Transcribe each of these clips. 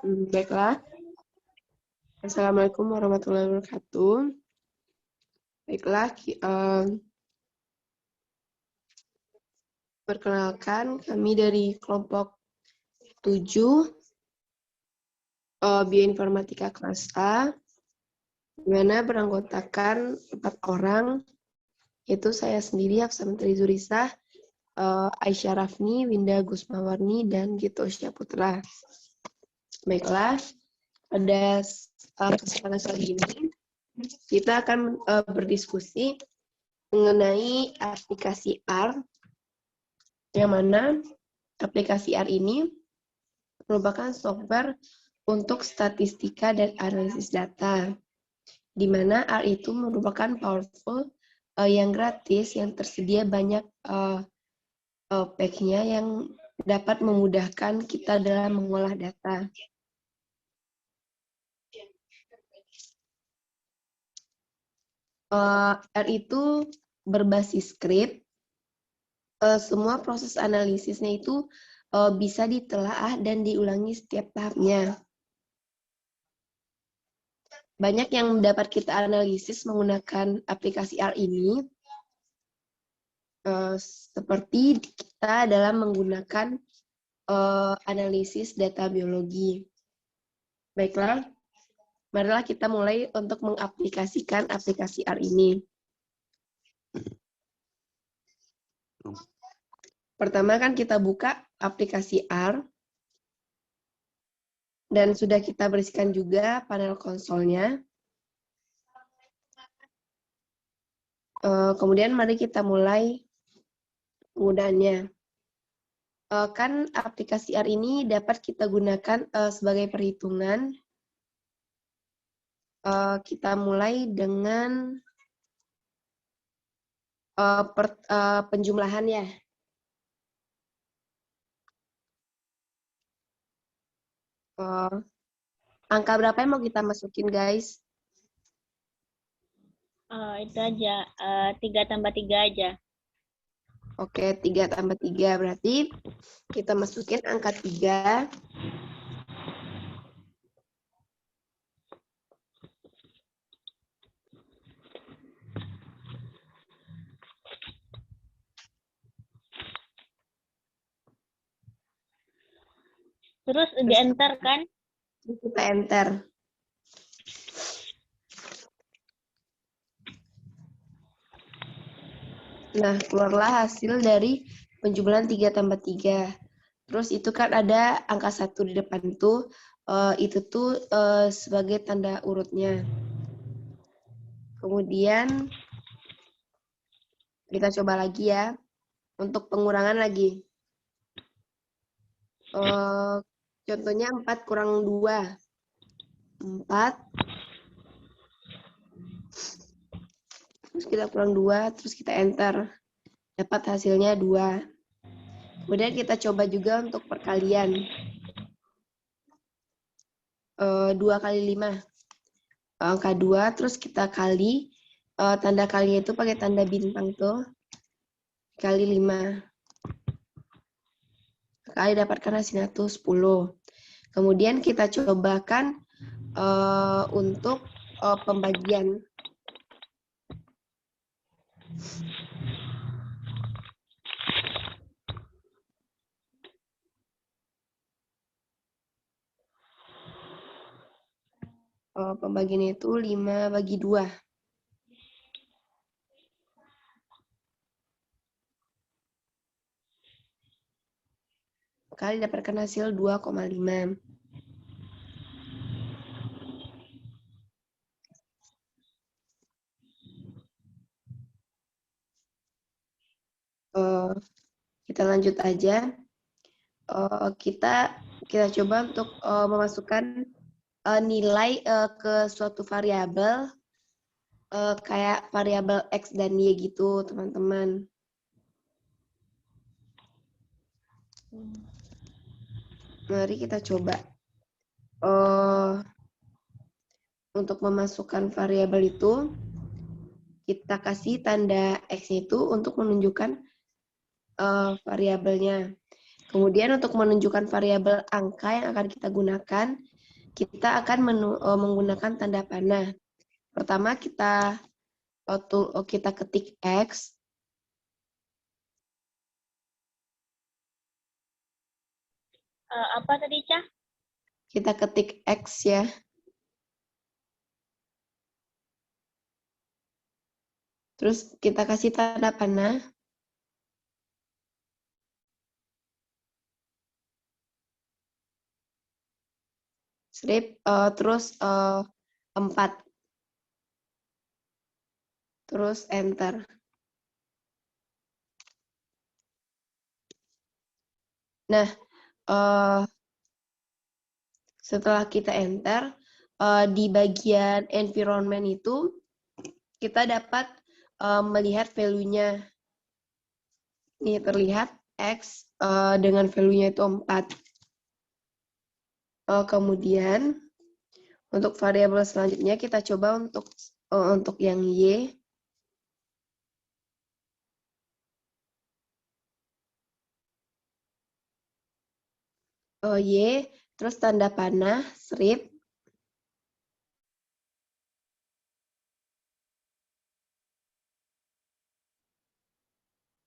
Baiklah. Assalamualaikum warahmatullahi wabarakatuh. Baiklah, perkenalkan kami dari kelompok 7 Bioinformatika kelas A, di mana beranggotakan 4 orang, yaitu saya sendiri, Hafsah Menteri Zurisah, Aisyah Rafni, Winda Gusmawarni, dan Gito Syaputra. Baiklah, pada kesempatan kali ini kita akan berdiskusi mengenai aplikasi R, yang mana aplikasi R ini merupakan software untuk statistika dan analisis data, di mana R itu merupakan powerful yang gratis, yang tersedia banyak pack-nya yang dapat memudahkan kita dalam mengolah data. R itu berbasis script. Semua proses analisisnya itu bisa ditelaah dan diulangi setiap tahapnya. Banyak yang dapat kita analisis menggunakan aplikasi R ini, seperti kita dalam menggunakan analisis data biologi. Baiklah, marilah kita mulai untuk mengaplikasikan aplikasi R ini. Pertama kan kita buka aplikasi R, dan sudah kita bersihkan juga panel konsolnya. Kemudian mari kita mulai penggunaannya. Kan aplikasi R ini dapat kita gunakan sebagai perhitungan. Kita mulai dengan penjumlahan ya. Angka berapa yang mau kita masukin, guys? Itu aja, 3 tambah 3 aja. Oke, 3 tambah 3. Berarti kita masukin angka 3. Terus di-enter kan? Kita enter. Nah, keluarlah hasil dari penjumlahan 3 tambah 3. Terus itu kan ada angka 1 di depan tuh. Itu tuh sebagai tanda urutnya. Kemudian kita coba lagi ya. Untuk pengurangan lagi. Contohnya 4 kurang 2. 4. Terus kita kurang 2, terus kita enter. Dapat hasilnya 2. Kemudian kita coba juga untuk perkalian. 2 kali 5. Angka 2, terus kita kali. Tanda kalinya itu pakai tanda bintang tuh. Kali 5. Kali dapatkan hasilnya tuh 10. Kemudian kita cobakan untuk pembagian. Pembagiannya itu 5 bagi 2. Kali dapatkan hasil 2,5. Kita lanjut aja. Kita coba untuk memasukkan nilai ke suatu variabel, kayak variabel X dan Y gitu, teman-teman. Mari kita coba. Untuk memasukkan variabel itu, kita kasih tanda X itu untuk menunjukkan variabelnya. Kemudian untuk menunjukkan variabel angka yang akan kita gunakan, kita akan menggunakan tanda panah. Pertama kita ketik X. Apa tadi, Cah? Kita ketik X ya. Terus kita kasih tanda panah. Terus 4. Terus enter. Nah, setelah kita enter, di bagian environment itu kita dapat melihat value-nya. Ini terlihat X dengan value-nya itu 4. Kemudian untuk variabel selanjutnya kita coba untuk yang Y. Y, terus tanda panah, strip.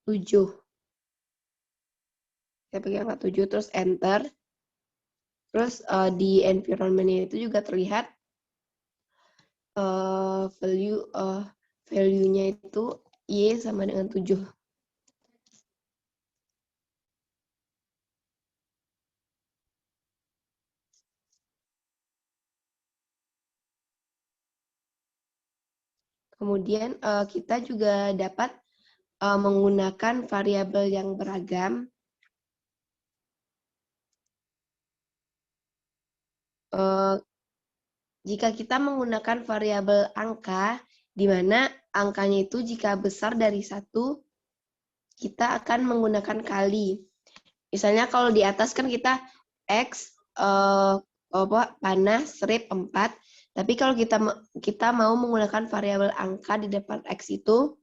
Tujuh. Saya pakai angka 7, terus enter. Terus di environment itu juga terlihat value-nya itu Y sama dengan 7. Kemudian kita juga dapat menggunakan variabel yang beragam. Jika kita menggunakan variabel angka, di mana angkanya itu jika besar dari 1, kita akan menggunakan kali. Misalnya kalau di atas kan kita X, panah, strip 4. Tapi kalau kita mau menggunakan variabel angka di depan X itu,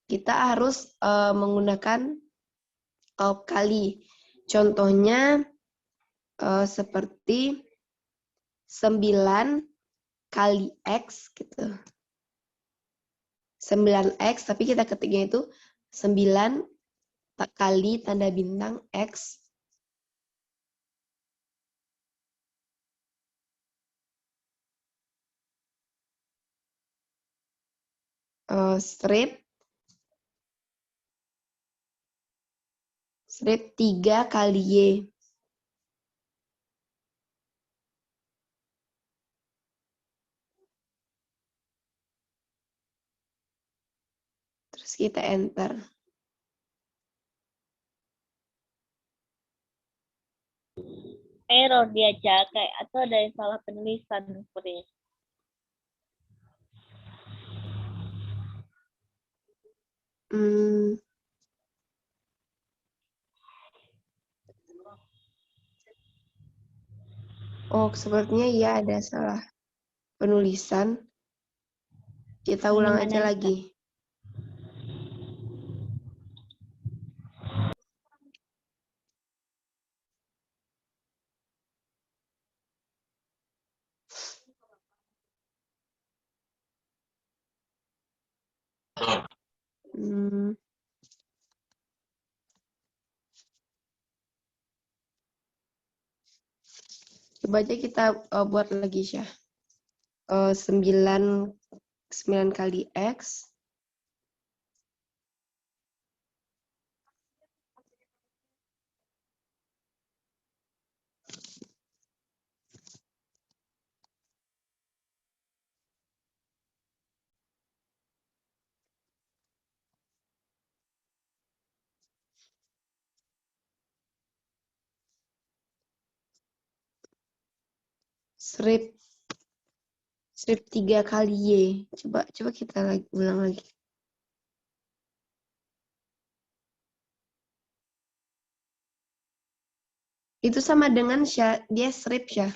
kita harus menggunakan kali. Contohnya seperti 9 kali X gitu. 9X, tapi kita ketiknya itu 9 kali tanda bintang X. Strip 3 kali Y. Terus kita enter. Error dia, Cah. Kayak atau ada yang salah penulisan seperti ini. Oh, sepertinya iya ada salah penulisan. Kita Yang ulang mana aja nih, Cah? lagi. Hmm, Coba aja kita buat lagi, Syah. 9 kali X. Strip 3 kali Y. Coba kita ulang lagi. Itu sama dengan dia strip, Syah.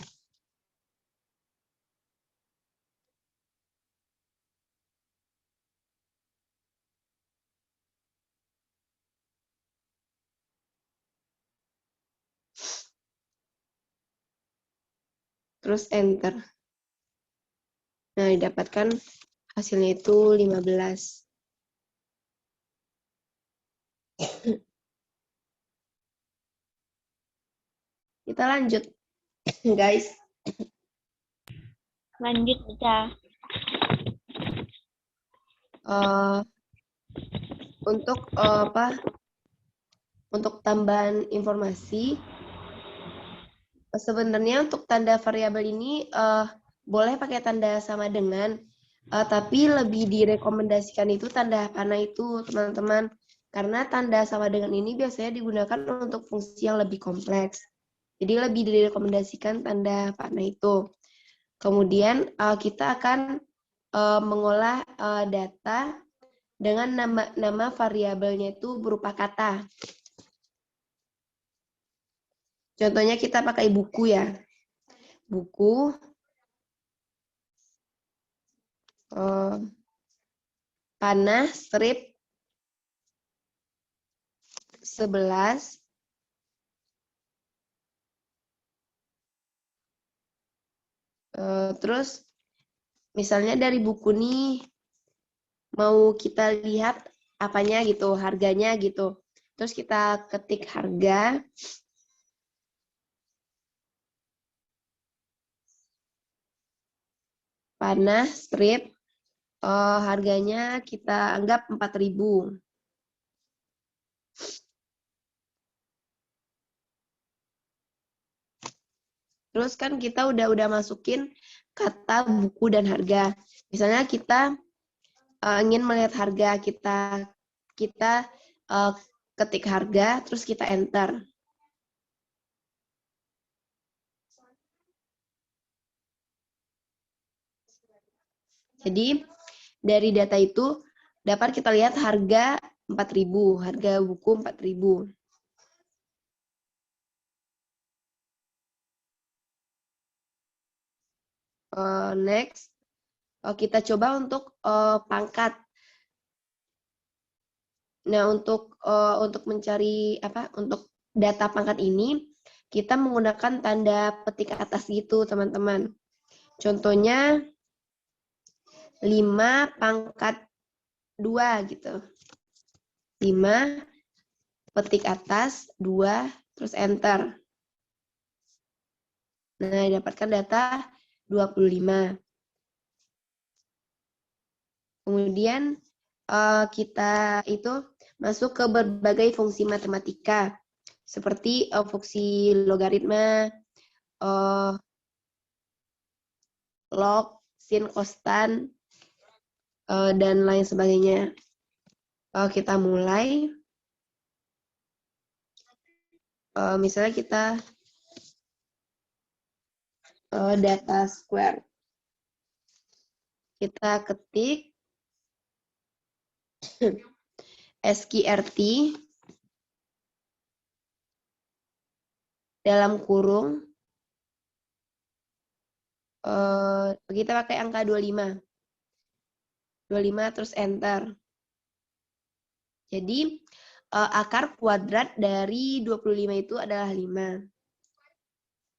terus enter. Nah, didapatkan hasilnya itu 15. Kita lanjut, guys. Lanjut, Ica. Untuk untuk tambahan informasi, sebenarnya untuk tanda variabel ini boleh pakai tanda sama dengan, tapi lebih direkomendasikan itu tanda panah itu, teman-teman. Karena tanda sama dengan ini biasanya digunakan untuk fungsi yang lebih kompleks. Jadi lebih direkomendasikan tanda panah itu. Kemudian kita akan mengolah data dengan nama variabelnya itu berupa kata. Contohnya kita pakai buku ya. Buku panah strip 11 terus misalnya dari buku nih mau kita lihat apanya gitu, harganya gitu. Terus kita ketik harga. Panah strip harganya kita anggap 4.000. Terus kan kita udah masukin kata buku dan harga. Misalnya kita ingin melihat harga, kita ketik harga, terus kita enter. Jadi dari data itu dapat kita lihat harga 4.000, harga buku 4.000. Next, kita coba untuk pangkat. Nah, untuk mencari untuk data pangkat ini kita menggunakan tanda petik atas gitu, teman-teman. Contohnya 5 pangkat 2 gitu. 5 petik atas 2 terus enter. Nah, didapatkan data 25. Kemudian kita itu masuk ke berbagai fungsi matematika seperti fungsi logaritma, log, sin, kostan, dan lain sebagainya. Kita mulai. Misalnya kita data square. Kita ketik SQRT dalam kurung. Kita pakai angka 25. 25 terus enter. Jadi akar kuadrat dari 25 itu adalah 5.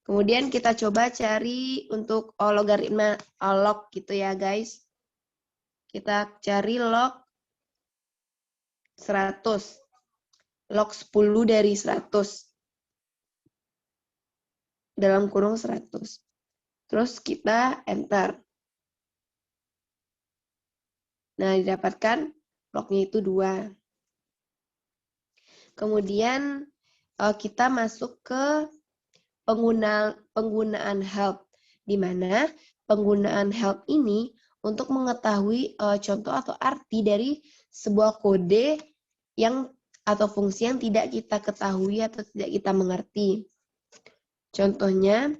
Kemudian kita coba cari untuk logaritma log gitu ya guys. Kita cari log 100. Log 10 dari 100. Dalam kurung 100. Terus kita enter. Nah, didapatkan lognya itu 2. Kemudian kita masuk ke penggunaan help, di mana penggunaan help ini untuk mengetahui contoh atau arti dari sebuah kode yang atau fungsi yang tidak kita ketahui atau tidak kita mengerti. Contohnya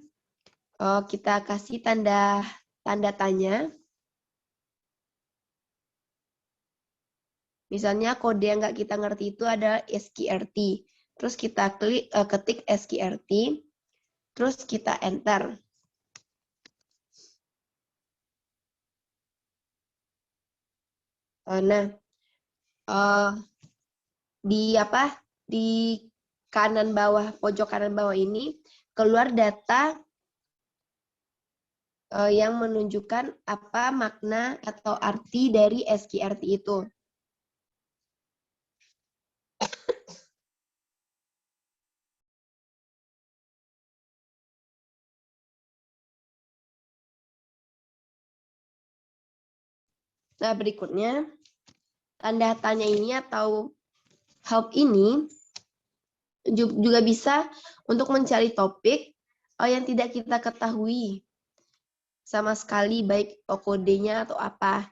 kita kasih tanda tanya. Misalnya kode yang nggak kita ngerti itu adalah SQRT. Terus kita ketik SQRT, terus kita enter. Nah, di kanan bawah, pojok kanan bawah ini keluar data yang menunjukkan apa makna atau arti dari SQRT itu. Nah, berikutnya tanda tanya ini atau help ini juga bisa untuk mencari topik yang tidak kita ketahui sama sekali, baik kodenya atau apa.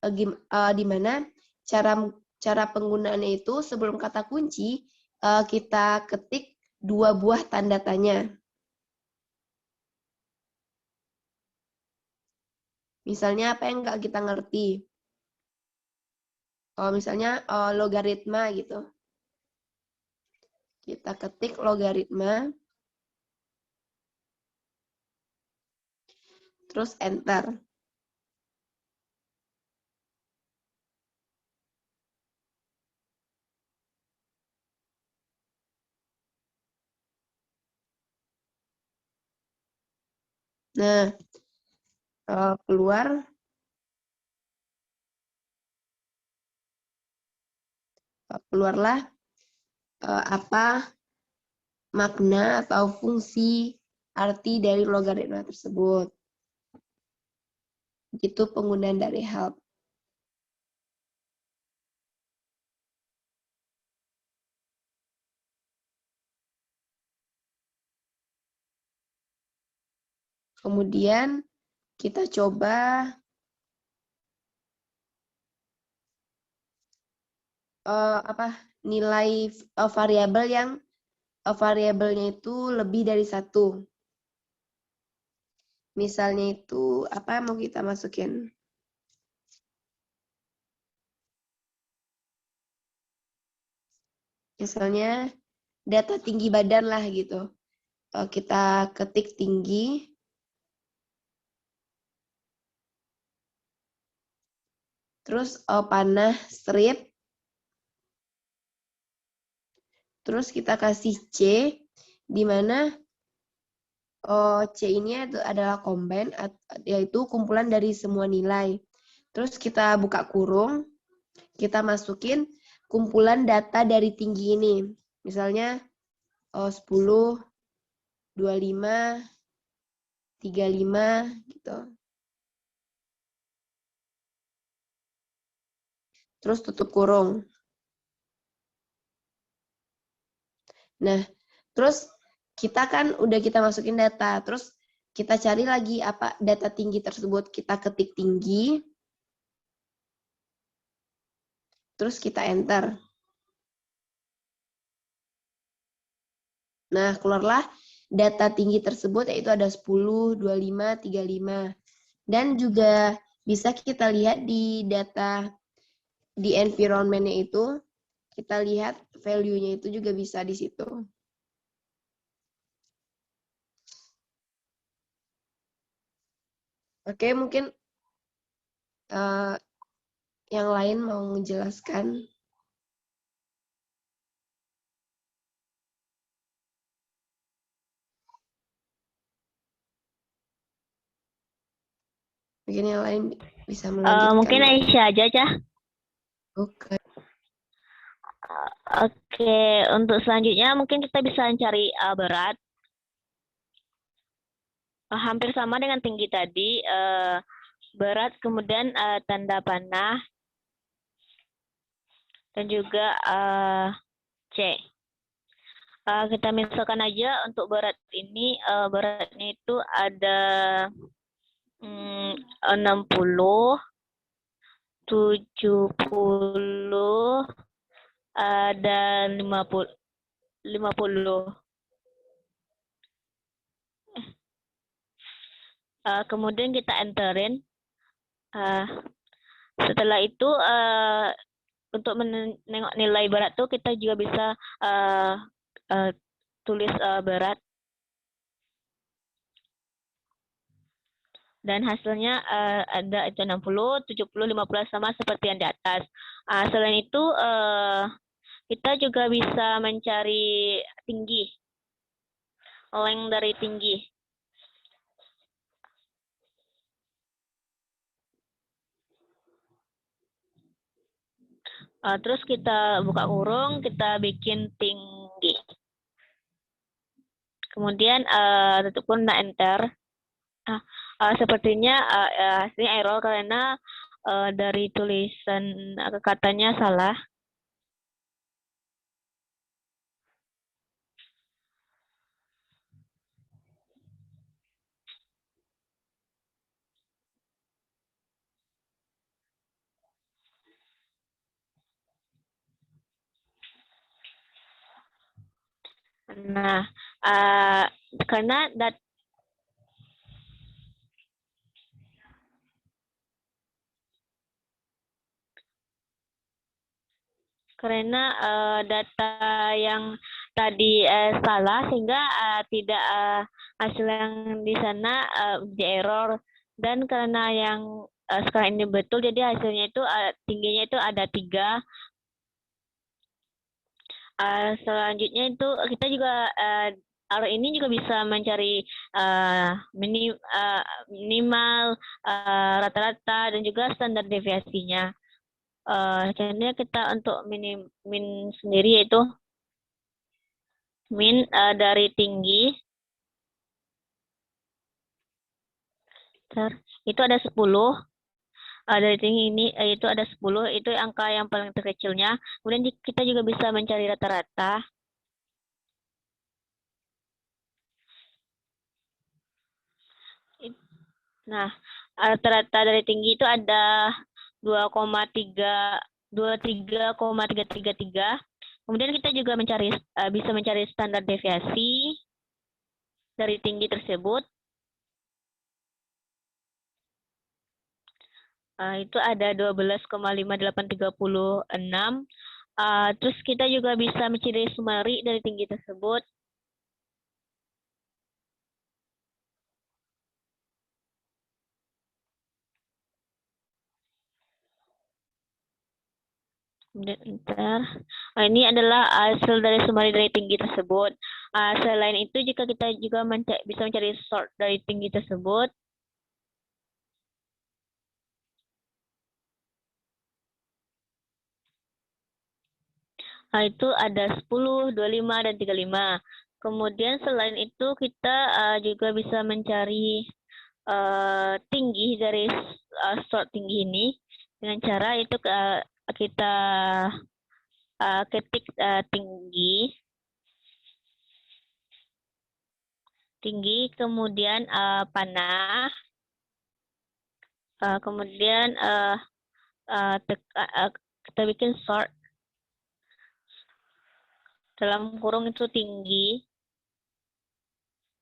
Di mana cara penggunaannya itu sebelum kata kunci kita ketik 2 buah tanda tanya. Misalnya apa yang nggak kita ngerti. Kalau misalnya logaritma gitu. Kita ketik logaritma. Terus enter. Nah, keluarlah apa makna atau fungsi arti dari logaritma tersebut. Itu penggunaan dari help. Kemudian kita coba nilai variabel yang variabelnya itu lebih dari 1. Misalnya itu apa yang mau kita masukin? Misalnya data tinggi badan lah gitu. Kita ketik tinggi. Terus panah strip. Terus kita kasih C, di mana C ini adalah combine, yaitu kumpulan dari semua nilai. Terus kita buka kurung, kita masukin kumpulan data dari tinggi ini. Misalnya 10, 25, 35 gitu. Terus tutup kurung. Nah, terus kita kan udah kita masukin data, terus kita cari lagi apa data tinggi tersebut, kita ketik tinggi, terus kita enter. Nah, keluarlah data tinggi tersebut, yaitu ada 10, 25, 35. Dan juga bisa kita lihat di data di environment-nya itu, kita lihat value-nya itu juga bisa di situ. Oke, mungkin yang lain mau menjelaskan. Mungkin yang lain bisa melanjutkan. Mungkin Aisyah aja, Cah. Oke. Oke, untuk selanjutnya mungkin kita bisa mencari berat. Hampir sama dengan tinggi tadi. Berat, kemudian tanda panah, dan juga C. Kita misalkan aja untuk berat ini, beratnya itu ada 60, 70, dan 50. Kemudian kita enterin. Setelah itu untuk menengok nilai berat tuh kita juga bisa tulis berat. Dan hasilnya ada itu 60, 70, 50 sama seperti yang di atas. Selain itu kita juga bisa mencari tinggi, length dari tinggi. Terus kita buka kurung, kita bikin tinggi. Kemudian tutup kurung dan enter. Sepertinya hasilnya error karena dari tulisan katanya salah. Nah, karena data yang tadi salah sehingga tidak hasil yang di sana di error, dan karena yang sekarang ini betul jadi hasilnya itu tingginya itu ada 3. Selanjutnya itu kita juga ini juga bisa mencari minimal, rata-rata, dan juga standar deviasinya. Contohnya kita untuk min sendiri yaitu min dari tinggi itu ada 10. Dari tinggi ini itu ada 10, itu angka yang paling terkecilnya. Kemudian kita juga bisa mencari rata-rata. Nah, rata-rata dari tinggi itu ada 23,333. Kemudian kita juga bisa mencari standar deviasi dari tinggi tersebut. Itu ada 12,5836. Terus kita juga bisa mencari summary dari tinggi tersebut. Ini adalah hasil dari summary dari tinggi tersebut. Selain itu, jika kita juga bisa mencari sort dari tinggi tersebut, itu ada 10, 25, dan 35. Kemudian selain itu kita juga bisa mencari tinggi dari sort tinggi ini dengan cara itu kita ketik tinggi, kemudian panah, kemudian kita bikin sort dalam kurung itu tinggi,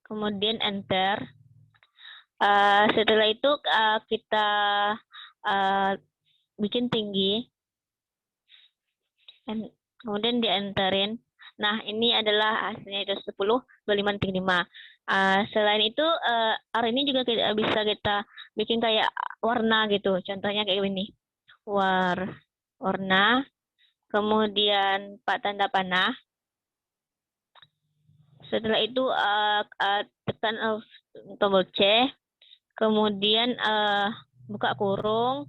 kemudian enter. Setelah itu kita bikin tinggi, kemudian di enterin. Nah, ini adalah hasilnya itu 10, 25, 35. Selain itu, hari ini juga bisa kita bikin kayak warna gitu. Contohnya kayak gini. Warna, kemudian tanda panah. Setelah itu tekan tombol C, kemudian buka kurung,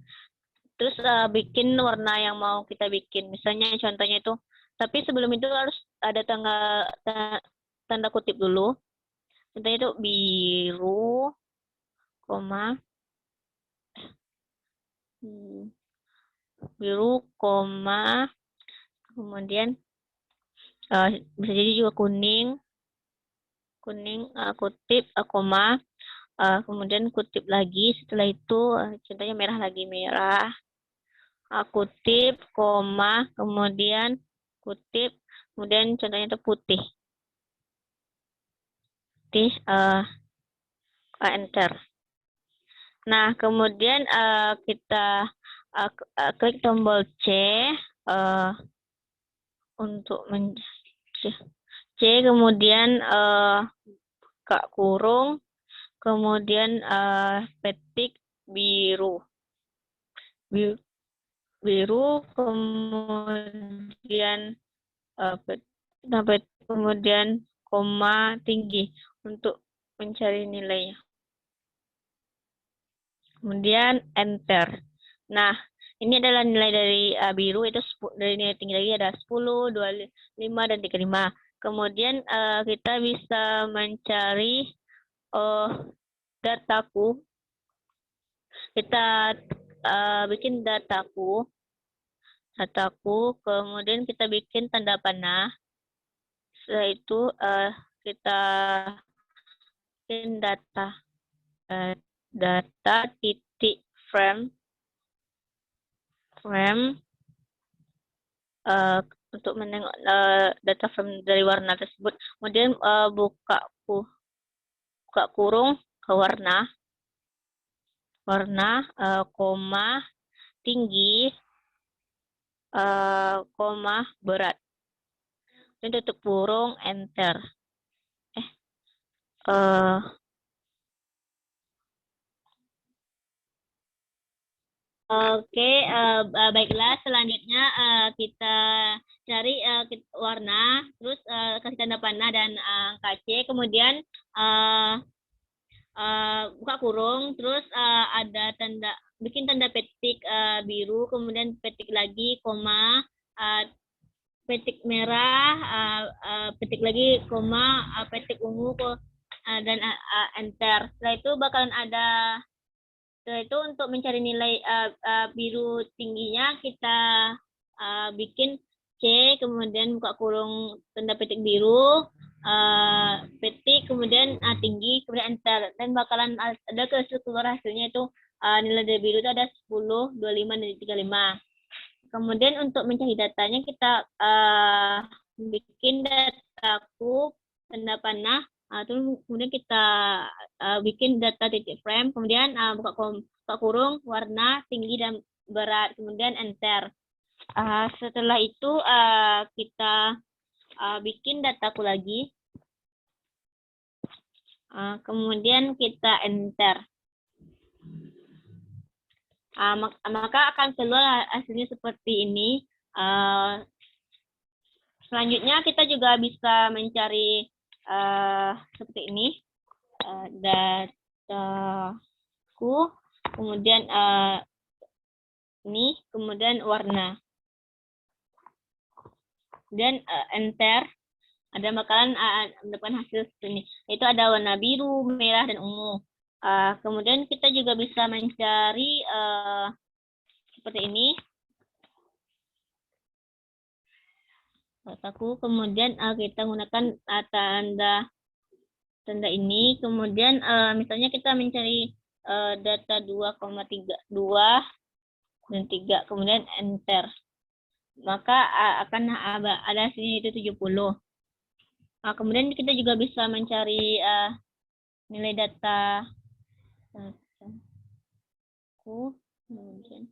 terus bikin warna yang mau kita bikin. Misalnya contohnya itu, tapi sebelum itu harus ada tanda kutip dulu. Contohnya itu biru, koma, kemudian bisa jadi juga kuning, kutip, koma, kemudian kutip lagi. Setelah itu contohnya merah lagi, merah, kutip, koma, kemudian kutip, kemudian contohnya itu putih. Enter. Nah, kemudian kita klik tombol C untuk C, kemudian buka kurung, kemudian petik biru, kemudian koma tinggi untuk mencari nilainya. Kemudian enter. Nah, ini adalah nilai dari biru, itu dari nilai tinggi lagi ada 10, 25, dan 35. Kemudian kita bisa mencari dataku. Kita bikin dataku, kemudian kita bikin tanda panah. Setelah itu kita bikin data titik frame untuk menengok data frame dari warna tersebut. Kemudian buka kurung ke warna, koma, tinggi, koma, berat. Dan tutup kurung, enter. Oke, baiklah. Selanjutnya kita cari warna, terus kasih tanda panah dan angka C. Kemudian buka kurung, terus ada bikin tanda petik biru, kemudian petik lagi, koma, petik merah, petik lagi, koma, petik ungu, dan enter. Setelah itu bakalan ada. Setelah itu untuk mencari nilai biru tingginya kita bikin C, kemudian buka kurung tanda petik biru, petik, kemudian tinggi, kemudian enter. Dan bakalan ada keluar hasilnya itu nilai dari biru itu ada 10, 25, dan 35. Kemudian untuk mencari datanya kita bikin dataku tanda panah. Terus kemudian kita bikin data titik frame, kemudian buka kurung, warna, tinggi, dan berat, kemudian enter. Setelah itu kita bikin dataku lagi, kemudian kita enter. Maka akan keluar hasilnya seperti ini. Selanjutnya kita juga bisa mencari seperti ini, dataku, kemudian ini, kemudian warna, dan enter. Ada bakalan mendapatkan hasil seperti ini. Itu ada warna biru, merah, dan ungu. Kemudian kita juga bisa mencari seperti ini, dataku, kemudian kita menggunakan tanda ini, kemudian misalnya kita mencari data 2,3 dan 3, kemudian enter, maka akan ada hasilnya itu 70. Kemudian kita juga bisa mencari nilai data kemudian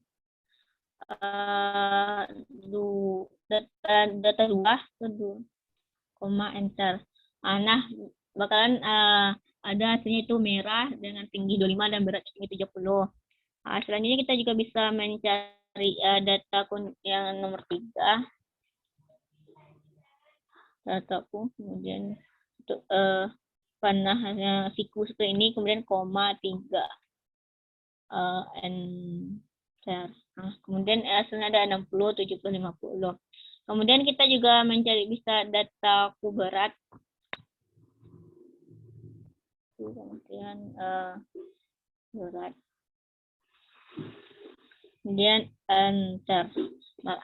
data 2, koma, enter. Nah, bakalan ada hasilnya itu merah dengan tinggi 25 dan berat tinggi 70. Selanjutnya kita juga bisa mencari data yang nomor 3. Dataku, kemudian untuk panahnya siku seperti ini, kemudian koma, 3, enter. Kemudian hasilnya ada 60, 70, 50. Kemudian kita juga mencari bisa dataku berat. Kemudian berat. Kemudian enter. Nah,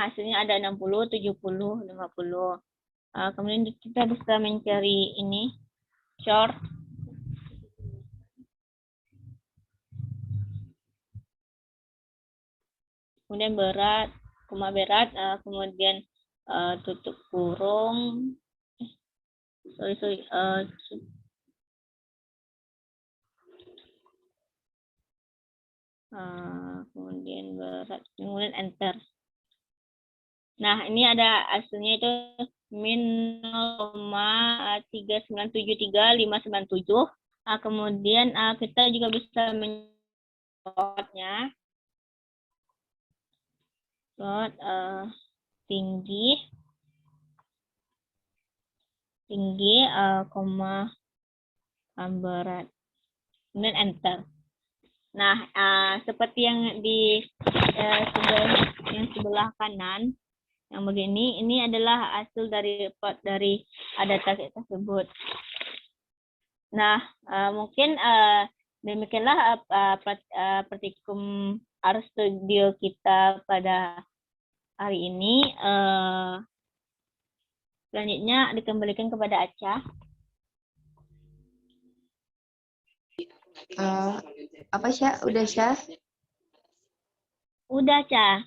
hasilnya ada 60, 70, 50. Kemudian kita bisa mencari ini, short. Kemudian berat, koma berat, kemudian tutup kurung. Kemudian berat, kemudian enter. Nah, ini ada hasilnya itu min 0,3973597. Kemudian kita juga bisa mencoba tinggi, koma, berat, kemudian enter. Nah, seperti yang sebelah kanan yang begini, ini adalah hasil dari plot dari data tersebut. Nah, mungkin demikianlah praktikum Art Studio kita pada hari ini. Selanjutnya dikembalikan kepada Aca. Apa Syah? Udah Syah? Udah, Ca.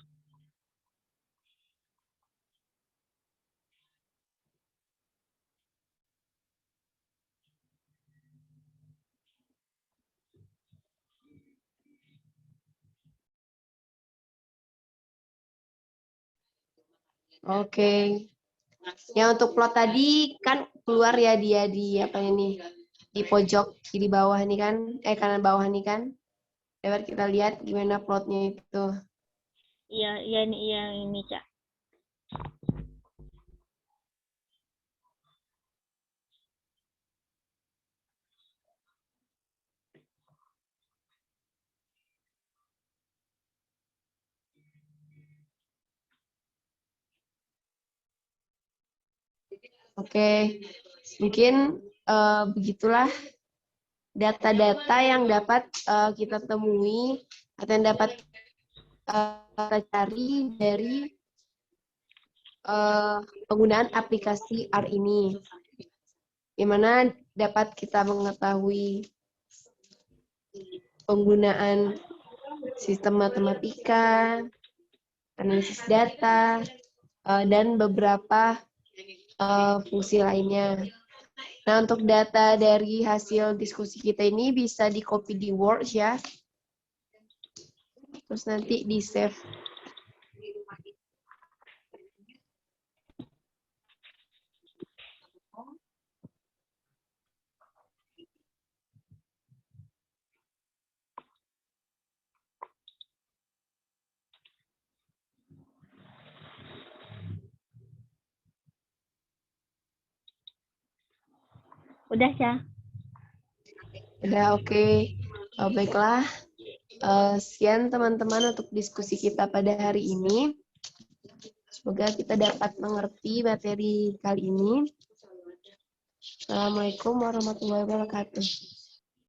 Oke. Yang untuk plot tadi kan keluar ya dia di apa ini? Di pojok kiri bawah nih kan? Kanan bawah nih kan? Dapat kita lihat gimana plotnya itu. Iya ini, Ca. Oke, mungkin begitulah data-data yang dapat kita temui atau yang dapat kita cari dari penggunaan aplikasi R ini, di mana dapat kita mengetahui penggunaan sistem matematika, analisis data, dan beberapa fungsi lainnya. Nah, untuk data dari hasil diskusi kita ini bisa di-copy di Word ya. Terus nanti di-save. Udah, Ca. Udah, oke. Baiklah. Sekian teman-teman untuk diskusi kita pada hari ini. Semoga kita dapat mengerti materi kali ini. Assalamualaikum warahmatullahi wabarakatuh.